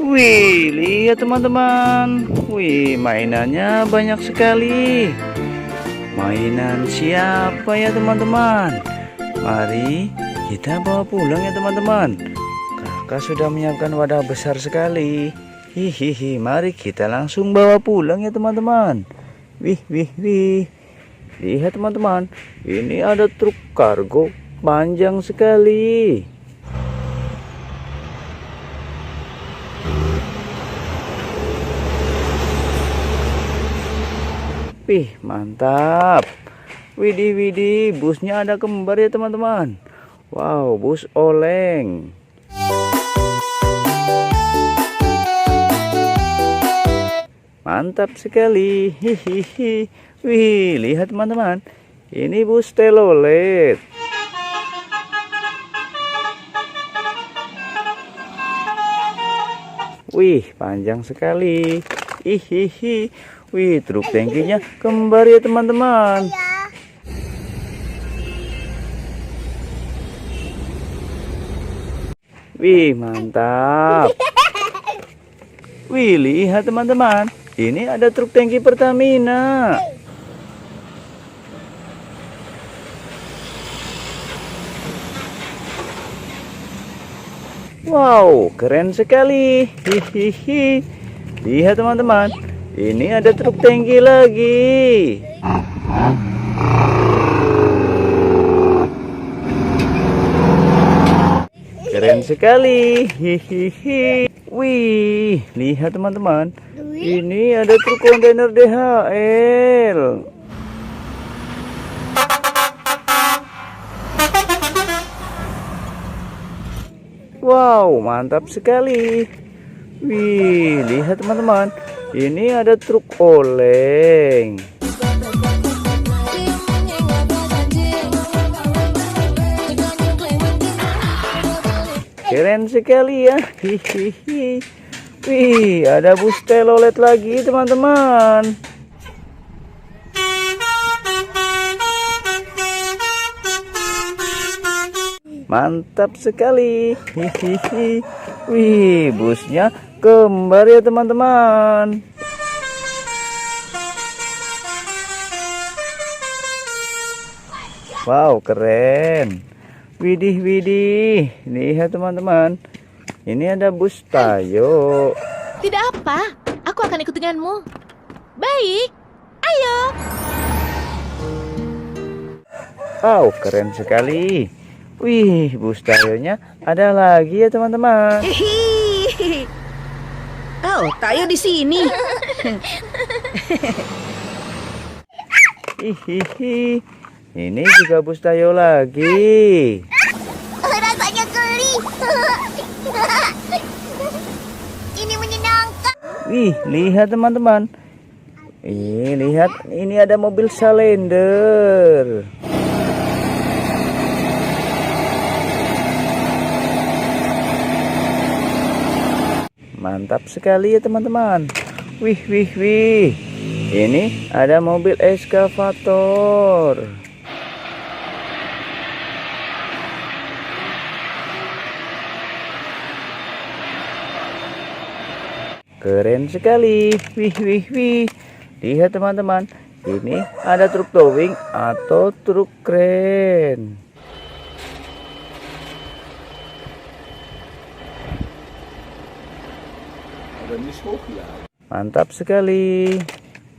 Wih, lihat teman-teman. Wih, mainannya banyak sekali. Mainan siapa ya teman-teman? Mari kita bawa pulang ya teman-teman. Kakak sudah menyiapkan wadah besar sekali. Hihihi, mari kita langsung bawa pulang ya teman-teman. Wih, wih, wih. Lihat teman-teman, ini ada truk kargo panjang sekali. Wih, mantap. Widih, widih, busnya ada kembar ya teman-teman. Wow, bus oleng. Mantap sekali. Hihihi. Wih, lihat teman-teman. Ini bus telolet. Wih, panjang sekali. Hihihi. Wih, truk tangkinya kembar ya teman-teman. Wih, mantap. Wih, lihat teman-teman. Ini ada truk tangki Pertamina. Wow, keren sekali. Hihihi. Lihat teman-teman. Ini ada truk tangki lagi. Keren sekali. Hihihi. Wih, lihat teman-teman. Ini ada truk kontainer DHL. Wow, mantap sekali. Wih, lihat teman-teman. Ini ada truk oleng. Keren sekali ya. Hihihi. Wih, ada bus telolet lagi teman-teman. Mantap sekali. Hihihi. Wih, busnya kembar ya teman-teman. Wow, keren. Widih, widih. Lihat teman-teman. Ini ada bus Tayo. Tidak apa, aku akan ikut denganmu. Baik, ayo. Wow, keren sekali. Wih, bus Tayonya ada lagi ya teman-teman. Oh, Tayo di sini. Hihihi. Ini juga bus Tayo lagi. Rasanya geli. Ini menyenangkan. Wih, lihat teman-teman. Lihat, ini ada mobil Salender. Mantap sekali ya teman-teman. Wih, wih, wih. Ini ada mobil eskavator. Keren sekali. Wih, wih, wih. Lihat teman-teman. Ini ada truk towing atau truk kren. Mantap sekali.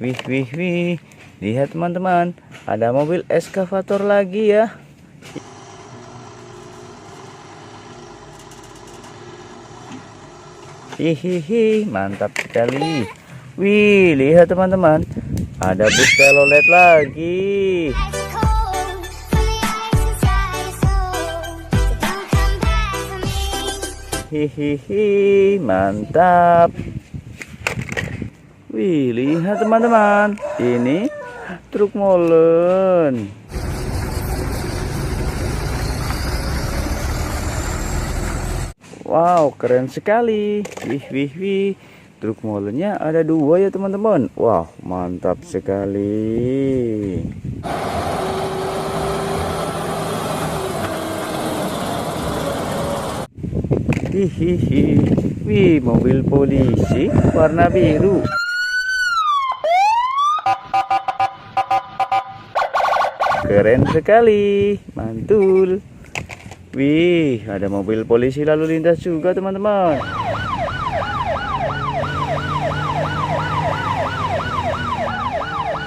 Wih, wih, wih. Lihat teman-teman. Ada mobil eskavator lagi ya. Hihihi, mantap sekali. Wih, lihat teman-teman. Ada bus telolet lagi. Hihihi, mantap. Wih, lihat teman-teman. Ini truk molen. Wow, keren sekali. Wih, wih, wih. Truk molennya ada 2 ya teman-teman. Wow, mantap sekali. Hihihi. Wih, mobil polisi warna biru. Keren sekali, mantul. Wih, ada mobil polisi lalu lintas juga, teman-teman.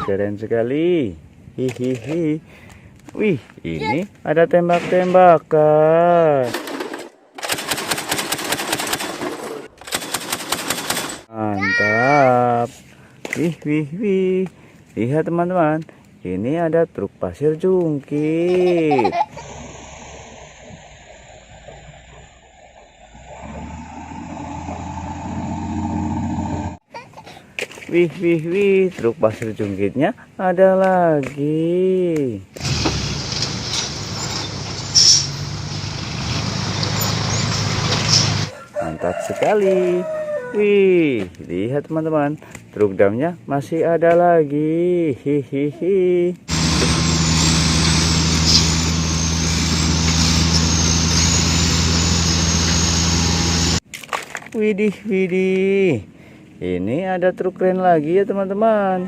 Keren sekali. Hihihi. Wih, ini ada tembak-tembakan. Mantap. Wih. Lihat teman-teman, ini ada truk pasir jungkit. Wih, truk pasir jungkitnya ada lagi. Mantap sekali. Wih, lihat teman-teman, truk damnya masih ada lagi. Hihihi. Widih. Ini ada truk keren lagi ya teman-teman.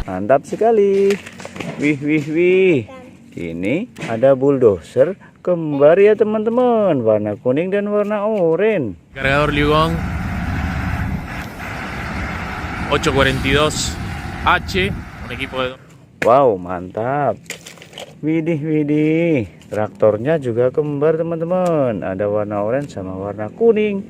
Mantap sekali. Wih. Ini ada bulldozer kembar ya teman-teman. Warna kuning dan warna oranye. Cargador Ligón 842 H, un equipo de... Wow, mantap. Widih. Traktornya juga kembar teman-teman. Ada warna oranye sama warna kuning.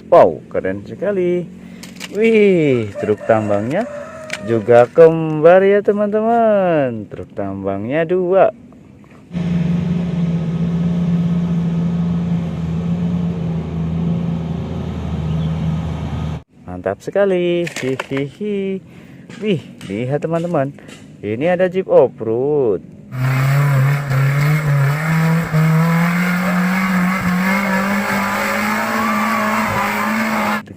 Wow, keren sekali. Wih, truk tambangnya juga kembar ya teman-teman. Truk tambangnya 2. Mantap sekali. Hihihi. Wih, lihat teman-teman, ini ada Jeep off-road.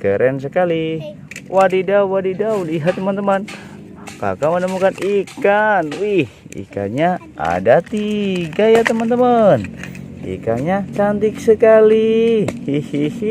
Keren sekali. Wadidaw, lihat teman-teman, kakak menemukan ikan. Wih, ikannya ada 3 ya teman-teman. Ikannya cantik sekali. Hihihi.